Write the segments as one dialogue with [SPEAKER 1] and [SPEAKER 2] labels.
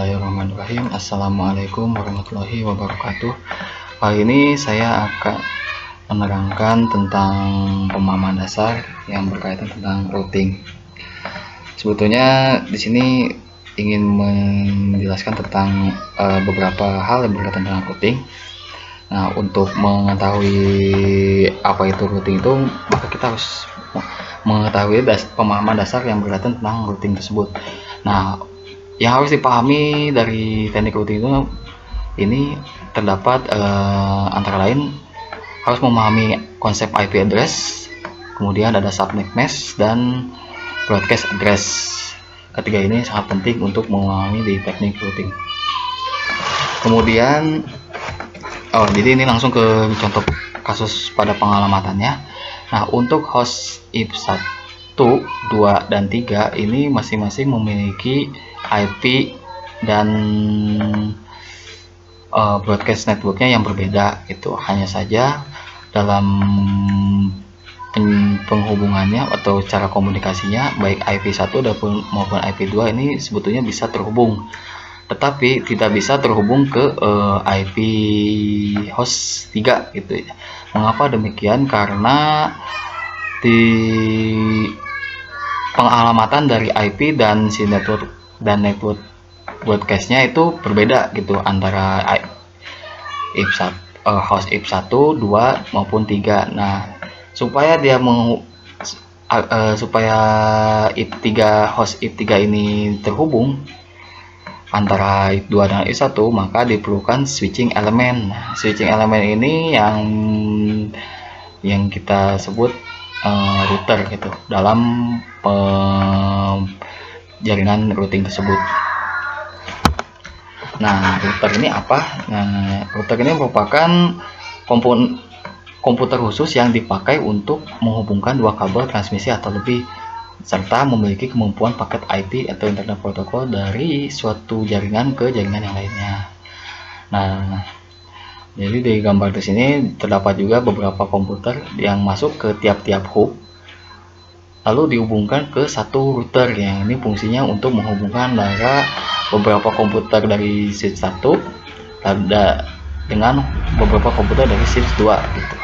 [SPEAKER 1] Bismillahirrahmanirrahim. Assalamualaikum warahmatullahi wabarakatuh. Kali ini saya akan menerangkan tentang pemahaman dasar yang berkaitan tentang routing. Sebetulnya di sini ingin menjelaskan tentang beberapa hal yang berkaitan tentang routing. Nah, untuk mengetahui apa itu routing itu, maka kita harus mengetahui pemahaman dasar yang berkaitan tentang routing tersebut. Nah, yang harus dipahami dari teknik routing itu ini terdapat antara lain harus memahami konsep IP address, kemudian ada subnet mask dan broadcast address. Ketiga ini sangat penting untuk memahami di teknik routing. Kemudian jadi ini langsung ke contoh kasus pada pengalamatannya. Nah, untuk host IP 1, 2, dan 3 ini masing-masing memiliki IP dan broadcast networknya yang berbeda gitu. Hanya saja dalam penghubungannya atau cara komunikasinya baik IP1 maupun IP2 ini sebetulnya bisa terhubung, tetapi tidak bisa terhubung ke IP host 3 gitu ya. Mengapa demikian? Karena di pengalamatan dari IP dan si network broadcastnya itu berbeda gitu antara host IP1, 2 maupun 3. Nah, supaya supaya host IP3 ini terhubung antara IP2 dan IP1, maka diperlukan switching element. Nah, switching element ini yang kita sebut router gitu dalam jaringan routing tersebut. Nah, router ini apa? Nah, router ini merupakan komputer khusus yang dipakai untuk menghubungkan dua kabel transmisi atau lebih, serta memiliki kemampuan paket IP atau internet protokol dari suatu jaringan ke jaringan yang lainnya. Nah, jadi di gambar di sini terdapat juga beberapa komputer yang masuk ke tiap-tiap hub, lalu dihubungkan ke satu router yang ini fungsinya untuk menghubungkan antara beberapa komputer dari switch 1 dengan beberapa komputer dari switch 2 gitu.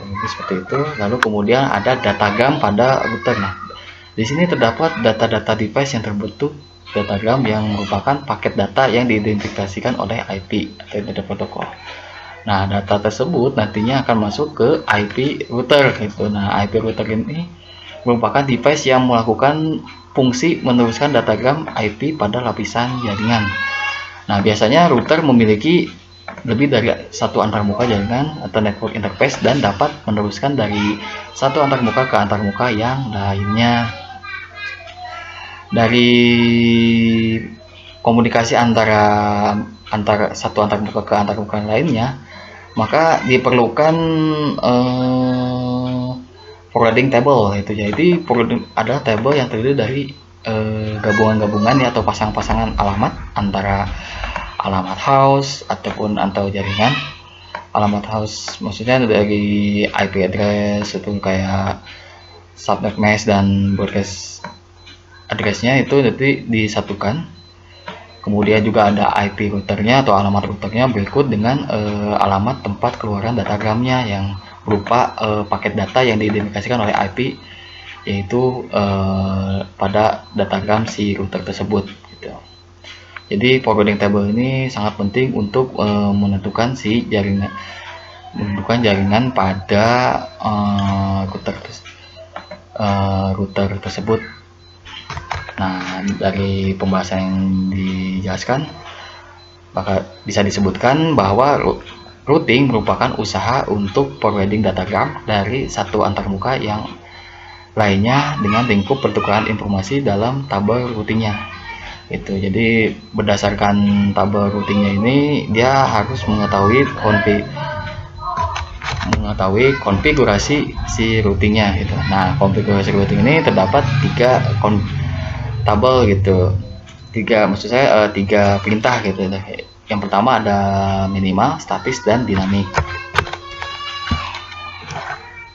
[SPEAKER 1] Jadi seperti itu. Lalu kemudian ada datagram pada router. Nah, di sini terdapat data-data device yang terbentuk datagram yang merupakan paket data yang diidentifikasikan oleh IP atau internet protokol. Nah, data tersebut nantinya akan masuk ke IP router gitu. Nah, IP router ini merupakan device yang melakukan fungsi meneruskan datagram IP pada lapisan jaringan. Nah, biasanya router memiliki lebih dari satu antarmuka jaringan atau network interface dan dapat meneruskan dari satu antarmuka ke antarmuka yang lainnya. Dari komunikasi antara satu antarmuka ke antarmuka lainnya, maka diperlukan forwarding table itu. Jadi ada table yang terdiri dari gabungan-gabungan ya, atau pasang-pasangan alamat antara alamat host atau jaringan. Alamat host maksudnya dari IP address itu kayak subnet mask dan broadcast addressnya itu nanti disatukan. Kemudian juga ada IP routernya atau alamat routernya berikut dengan alamat tempat keluaran datagramnya yang berupa paket data yang diidentifikasikan oleh IP, yaitu pada datagram si router tersebut gitu. Jadi forwarding table ini sangat penting untuk menentukan jaringan pada router tersebut. Nah, dari pembahasan yang dijelaskan bisa disebutkan bahwa routing merupakan usaha untuk forwarding datagram dari satu antarmuka yang lainnya dengan lingkup pertukaran informasi dalam tabel routingnya. Itu. Jadi berdasarkan tabel routingnya ini dia harus mengetahui konfigurasi si routingnya gitu. Nah, konfigurasi routing ini terdapat 3 tabel gitu. 3 perintah gitu. Yang pertama ada minimal, statis, dan dinamik.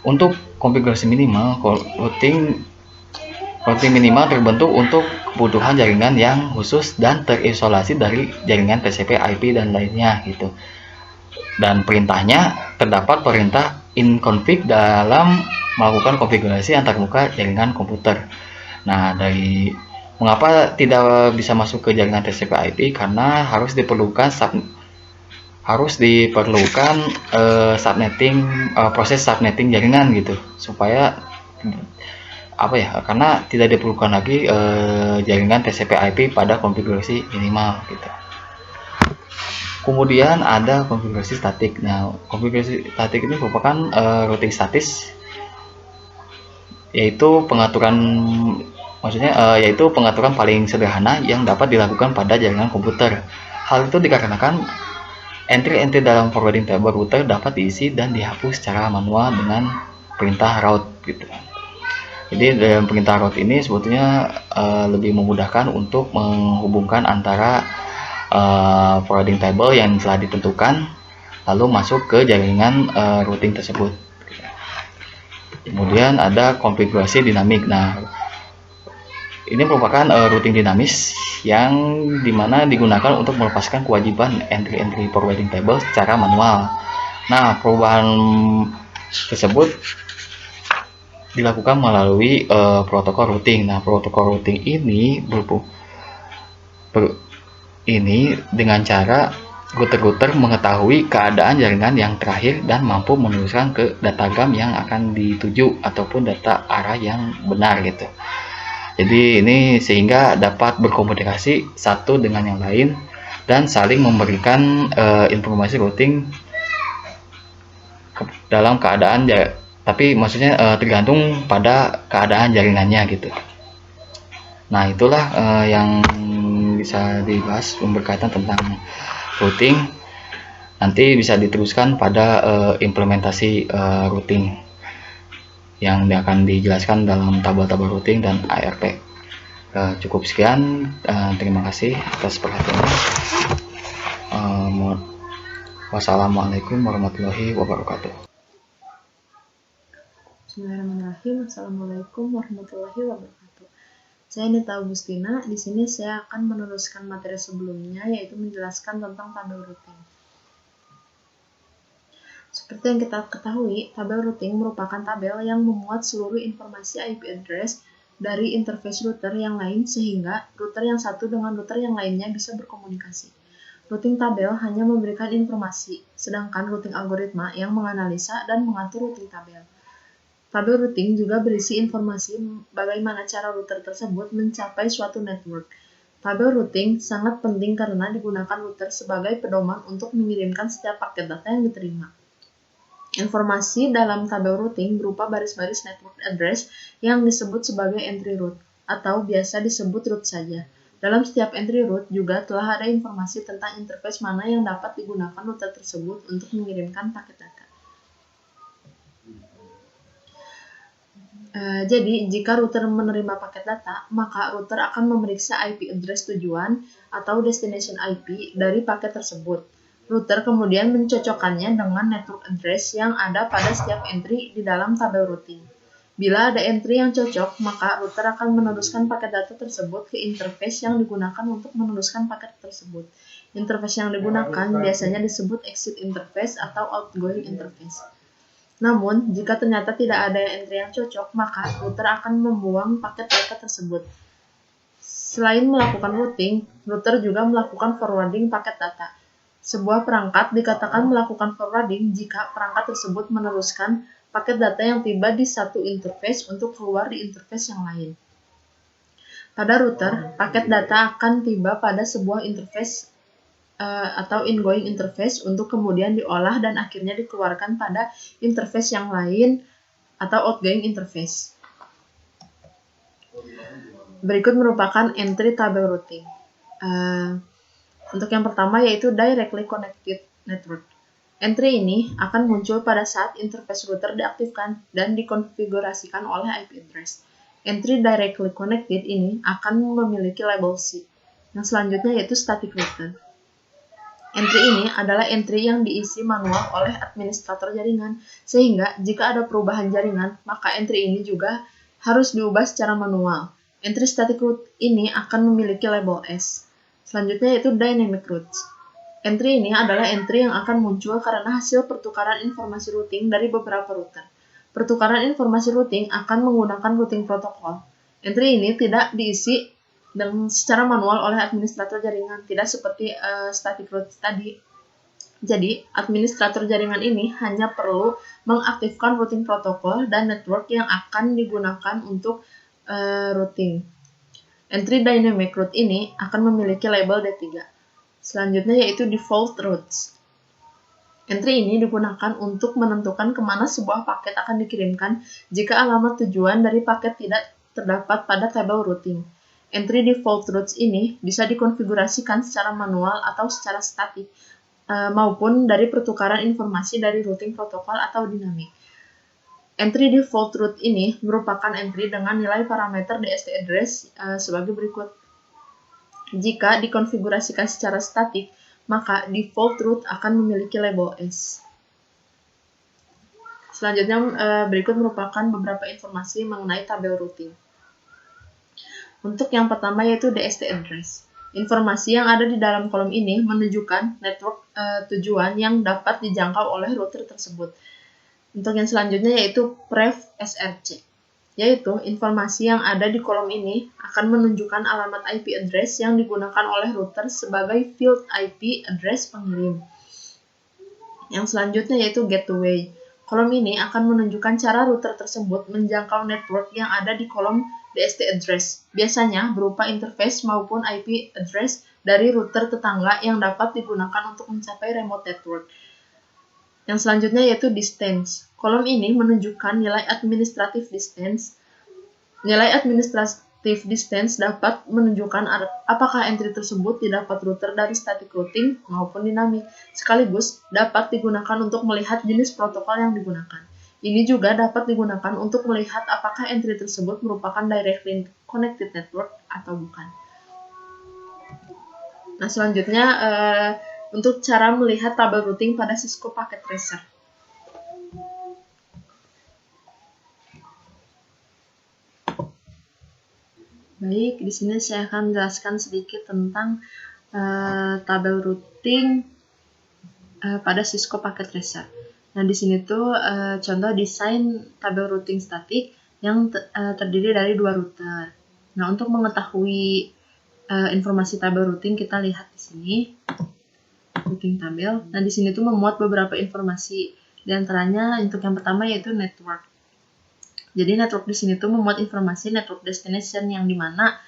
[SPEAKER 1] Untuk konfigurasi minimal, routing Routing minimal terbentuk untuk kebutuhan jaringan yang khusus dan terisolasi dari jaringan TCP, IP dan lainnya gitu. Dan perintahnya terdapat perintah inconfig dalam melakukan konfigurasi antarmuka jaringan komputer. Nah, dari mengapa tidak bisa masuk ke jaringan TCP IP, karena harus diperlukan subnetting, proses subnetting jaringan gitu, supaya karena tidak diperlukan lagi jaringan TCP IP pada konfigurasi minimal gitu. Kemudian ada konfigurasi statik. Nah, konfigurasi statik ini merupakan routing statis, yaitu pengaturan paling sederhana yang dapat dilakukan pada jaringan komputer. Hal itu dikarenakan entry-entry dalam forwarding table router dapat diisi dan dihapus secara manual dengan perintah route gitu. Jadi dalam perintah route ini sebetulnya lebih memudahkan untuk menghubungkan antara forwarding table yang telah ditentukan lalu masuk ke jaringan routing tersebut. Kemudian ada konfigurasi dinamik. Nah, ini merupakan routing dinamis yang dimana digunakan untuk melepaskan kewajiban entry-entry forwarding table secara manual. Nah, perubahan tersebut dilakukan melalui protokol routing. Nah, protokol routing ini dengan cara router mengetahui keadaan jaringan yang terakhir dan mampu meneruskan ke datagram yang akan dituju ataupun data arah yang benar gitu. Jadi ini sehingga dapat berkomunikasi satu dengan yang lain dan saling memberikan informasi routing dalam keadaan tapi maksudnya tergantung pada keadaan jaringannya gitu. Nah, itulah yang bisa dibahas berkaitan tentang routing. Nanti bisa diteruskan pada implementasi routing yang akan dijelaskan dalam tabel-tabel routing dan ARP. Cukup sekian, terima kasih atas perhatiannya. Wassalamualaikum warahmatullahi wabarakatuh.
[SPEAKER 2] Bismillahirrahmanirrahim. Assalamualaikum warahmatullahi wabarakatuh. Saya Nita Augustina. Di sini saya akan meneruskan materi sebelumnya, yaitu menjelaskan tentang tabel routing. Seperti yang kita ketahui, tabel routing merupakan tabel yang memuat seluruh informasi IP address dari interface router yang lain sehingga router yang satu dengan router yang lainnya bisa berkomunikasi. Routing tabel hanya memberikan informasi, sedangkan routing algoritma yang menganalisa dan mengatur routing tabel. Tabel routing juga berisi informasi bagaimana cara router tersebut mencapai suatu network. Tabel routing sangat penting karena digunakan router sebagai pedoman untuk mengirimkan setiap paket data yang diterima. Informasi dalam tabel routing berupa baris-baris network address yang disebut sebagai entry route, atau biasa disebut route saja. Dalam setiap entry route juga telah ada informasi tentang interface mana yang dapat digunakan router tersebut untuk mengirimkan paket data. Jadi, jika router menerima paket data, maka router akan memeriksa IP address tujuan atau destination IP dari paket tersebut. Router kemudian mencocokkannya dengan network address yang ada pada setiap entry di dalam tabel routing. Bila ada entry yang cocok, maka router akan meneruskan paket data tersebut ke interface yang digunakan untuk meneruskan paket tersebut. Interface yang digunakan biasanya disebut exit interface atau outgoing interface. Namun, jika ternyata tidak ada entry yang cocok, maka router akan membuang paket data tersebut. Selain melakukan routing, router juga melakukan forwarding paket data. Sebuah perangkat dikatakan melakukan forwarding jika perangkat tersebut meneruskan paket data yang tiba di satu interface untuk keluar di interface yang lain. Pada router, paket data akan tiba pada sebuah interface atau ingoing interface untuk kemudian diolah dan akhirnya dikeluarkan pada interface yang lain atau outgoing interface. Berikut merupakan entry tabel routing. Untuk yang pertama yaitu Directly Connected Network. Entry ini akan muncul pada saat interface router diaktifkan dan dikonfigurasikan oleh IP address. Entry Directly Connected ini akan memiliki label C. Yang selanjutnya yaitu Static Router. Entry ini adalah entry yang diisi manual oleh administrator jaringan, sehingga jika ada perubahan jaringan, maka entry ini juga harus diubah secara manual. Entry static route ini akan memiliki label S. Selanjutnya yaitu dynamic routes. Entry ini adalah entry yang akan muncul karena hasil pertukaran informasi routing dari beberapa router. Pertukaran informasi routing akan menggunakan routing protokol. Entry ini tidak diisi secara manual oleh administrator jaringan, tidak seperti static routes tadi. Jadi, administrator jaringan ini hanya perlu mengaktifkan routing protokol dan network yang akan digunakan untuk routing. Entry dynamic route ini akan memiliki label D3. Selanjutnya yaitu default routes. Entry ini digunakan untuk menentukan kemana sebuah paket akan dikirimkan jika alamat tujuan dari paket tidak terdapat pada tabel routing. Entry default routes ini bisa dikonfigurasikan secara manual atau secara statik, maupun dari pertukaran informasi dari routing protokol atau dinamik. Entry default route ini merupakan entry dengan nilai parameter DST address sebagai berikut. Jika dikonfigurasikan secara statik, maka default route akan memiliki label S. Selanjutnya berikut merupakan beberapa informasi mengenai tabel routing. Untuk yang pertama yaitu DST address. Informasi yang ada di dalam kolom ini menunjukkan network tujuan yang dapat dijangkau oleh router tersebut. Untuk yang selanjutnya yaitu pref SRC, yaitu informasi yang ada di kolom ini akan menunjukkan alamat IP address yang digunakan oleh router sebagai field IP address pengirim. Yang selanjutnya yaitu gateway. Kolom ini akan menunjukkan cara router tersebut menjangkau network yang ada di kolom DST address, biasanya berupa interface maupun IP address dari router tetangga yang dapat digunakan untuk mencapai remote network. Yang selanjutnya yaitu distance. Kolom ini menunjukkan nilai administrative distance. Nilai administrative distance dapat menunjukkan apakah entry tersebut didapat router dari static routing maupun dinamik, sekaligus dapat digunakan untuk melihat jenis protokol yang digunakan. Ini juga dapat digunakan untuk melihat apakah entry tersebut merupakan directly connected network atau bukan. Nah, selanjutnya untuk cara melihat tabel routing pada Cisco Packet Tracer. Baik, di sini saya akan menjelaskan sedikit tentang tabel routing pada Cisco Packet Tracer. Nah, di sini tuh contoh desain tabel routing statik yang terdiri dari dua router. Nah, untuk mengetahui informasi tabel routing, kita lihat di sini routing tabel. Nah, di sini tuh memuat beberapa informasi. Di antaranya untuk yang pertama yaitu network. Jadi network di sini tuh memuat informasi network destination yang dimana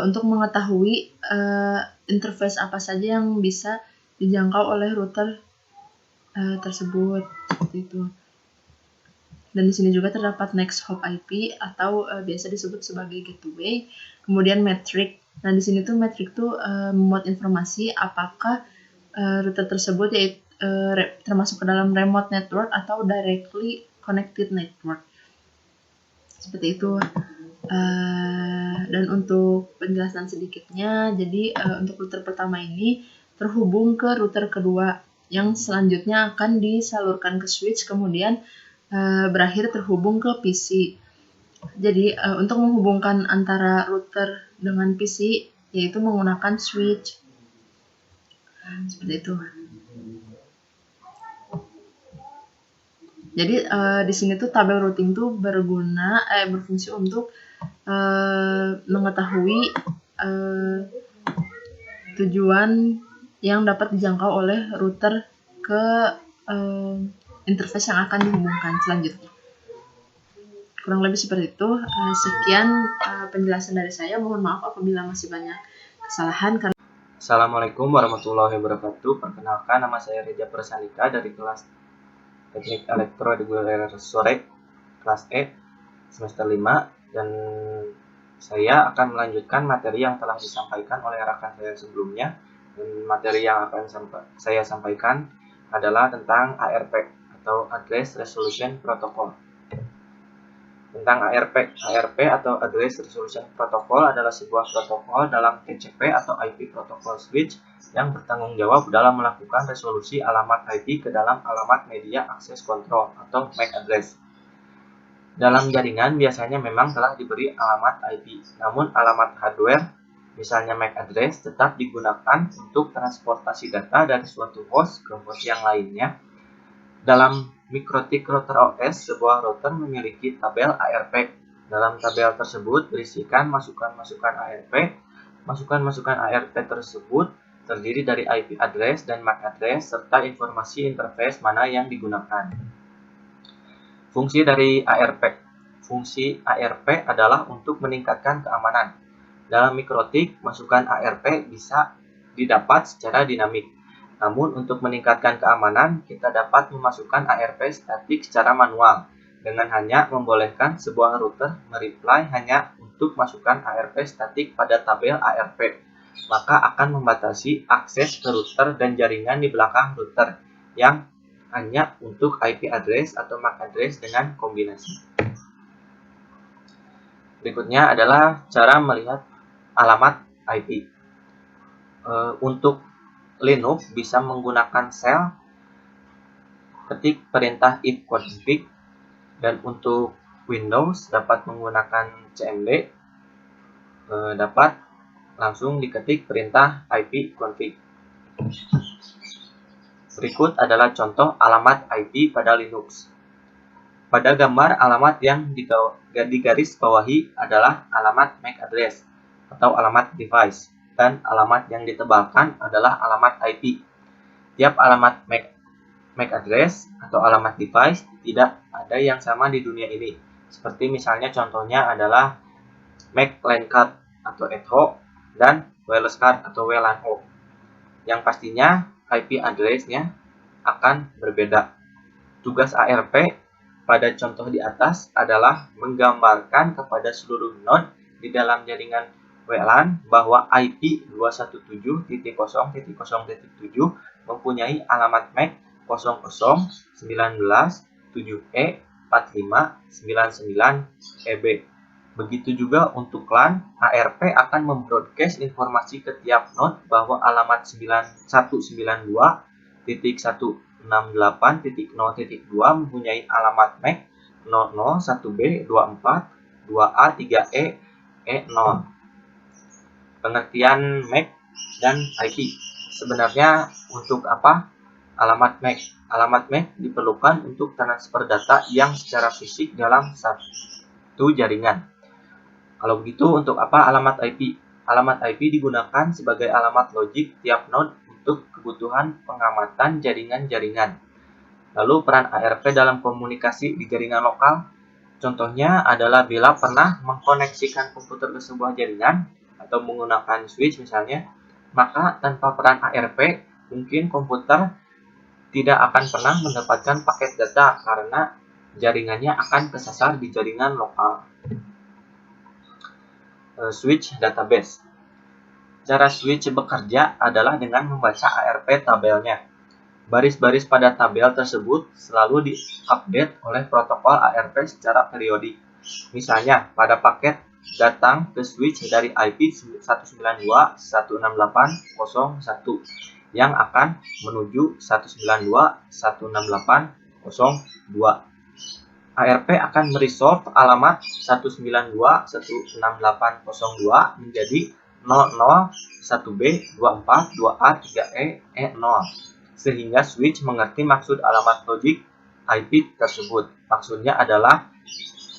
[SPEAKER 2] untuk mengetahui interface apa saja yang bisa dijangkau oleh router tersebut, seperti itu. Dan di sini juga terdapat next hop IP atau biasa disebut sebagai gateway. Kemudian metric. Nah, di sini tuh metric tuh memuat informasi apakah router tersebut yaitu termasuk ke dalam remote network atau directly connected network. Seperti itu. Dan untuk penjelasan sedikitnya, jadi untuk router pertama ini terhubung ke router kedua yang selanjutnya akan disalurkan ke switch, kemudian berakhir terhubung ke PC. Jadi untuk menghubungkan antara router dengan PC yaitu menggunakan switch. Seperti itu. Jadi di sini tuh tabel routing tuh berfungsi untuk mengetahui tujuan yang dapat dijangkau oleh router ke interface yang akan dihubungkan selanjutnya. Kurang lebih seperti itu. Sekian penjelasan dari saya. Mohon maaf apabila masih banyak kesalahan.
[SPEAKER 3] Assalamualaikum warahmatullahi wabarakatuh. Perkenalkan, nama saya Reza Persandika dari kelas Teknik Elektro di Sorek kelas E semester 5, dan saya akan melanjutkan materi yang telah disampaikan oleh rekan saya sebelumnya. Dan materi yang akan saya sampaikan adalah tentang ARP atau Address Resolution Protocol. Tentang ARP atau Address Resolution Protocol adalah sebuah protokol dalam TCP atau IP Protocol Switch yang bertanggung jawab dalam melakukan resolusi alamat IP ke dalam alamat media access control atau MAC address. Dalam jaringan biasanya memang telah diberi alamat IP, namun alamat hardware, misalnya MAC address, tetap digunakan untuk transportasi data dari suatu host ke host yang lainnya. Dalam MikroTik Router OS, sebuah router memiliki tabel ARP. Dalam tabel tersebut berisikan masukan-masukan ARP. Masukan-masukan ARP tersebut terdiri dari IP address dan MAC address serta informasi interface mana yang digunakan. Fungsi dari ARP. Fungsi ARP adalah untuk meningkatkan keamanan. Dalam MikroTik, masukan ARP bisa didapat secara dinamik. Namun untuk meningkatkan keamanan, kita dapat memasukkan ARP statik secara manual dengan hanya membolehkan sebuah router mereply hanya untuk masukkan ARP statik pada tabel ARP. Maka akan membatasi akses ke router dan jaringan di belakang router yang hanya untuk IP address atau MAC address dengan kombinasi. Berikutnya adalah cara melihat alamat IP. Untuk Linux bisa menggunakan shell, ketik perintah ifconfig, dan untuk Windows dapat menggunakan cmd, dapat langsung diketik perintah ipconfig. Berikut adalah contoh alamat IP pada Linux. Pada gambar, alamat yang digaris bawahi adalah alamat MAC address atau alamat device, dan alamat yang ditebalkan adalah alamat IP. Tiap alamat MAC address atau alamat device tidak ada yang sama di dunia ini. Seperti misalnya contohnya adalah MAC LAN card atau Etho dan wireless card atau WLAN O. Yang pastinya IP address-nya akan berbeda. Tugas ARP pada contoh di atas adalah menggambarkan kepada seluruh node di dalam jaringan WLAN bahwa IP 217.0.0.7 mempunyai alamat MAC 0019E4599EB. Begitu juga untuk LAN, ARP akan membroadcast informasi ke tiap node bahwa alamat 91.168.0.2 mempunyai alamat MAC 001B24-2A3E E0. Pengertian MAC dan IP. Sebenarnya untuk apa alamat MAC? Alamat MAC diperlukan untuk transfer data yang secara fisik dalam satu jaringan. Kalau begitu, untuk apa alamat IP? Alamat IP digunakan sebagai alamat logik tiap node untuk kebutuhan pengamatan jaringan-jaringan. Lalu peran ARP dalam komunikasi di jaringan lokal, contohnya adalah bila pernah mengkoneksikan komputer ke sebuah jaringan atau menggunakan switch misalnya, maka tanpa peran ARP mungkin komputer tidak akan pernah mendapatkan paket data karena jaringannya akan kesasar di jaringan lokal. Switch database. Cara switch bekerja adalah dengan membaca ARP tabelnya. Baris-baris pada tabel tersebut selalu diupdate oleh protokol ARP secara periodik. Misalnya, pada paket datang ke switch dari IP 192.168.0.1 yang akan menuju 192.168.0.2. ARP akan meresort alamat 192.168.0.2 menjadi 001B24-2A3E0 sehingga switch mengerti maksud alamat logik IP tersebut. Maksudnya adalah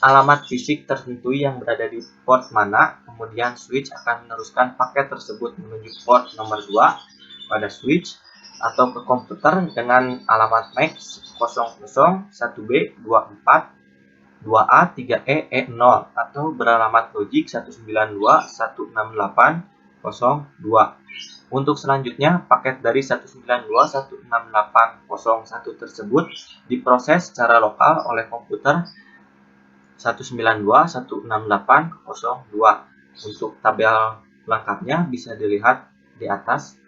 [SPEAKER 3] alamat fisik tertentu yang berada di port mana, kemudian switch akan meneruskan paket tersebut menuju port nomor 2 pada switch atau ke komputer dengan alamat MAC 001B24-2A3E0 atau beralamat logik 192.168.0.2. Untuk selanjutnya, paket dari 192.168.0.1 tersebut diproses secara lokal oleh komputer 192.168.0.2. Untuk tabel lengkapnya bisa dilihat di atas.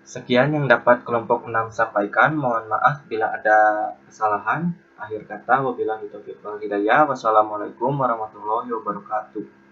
[SPEAKER 3] Sekian yang dapat kelompok 6 sampaikan. Mohon maaf bila ada kesalahan. Akhir kata, wabillahi taufiq wal hidayah. Wassalamualaikum warahmatullahi wabarakatuh.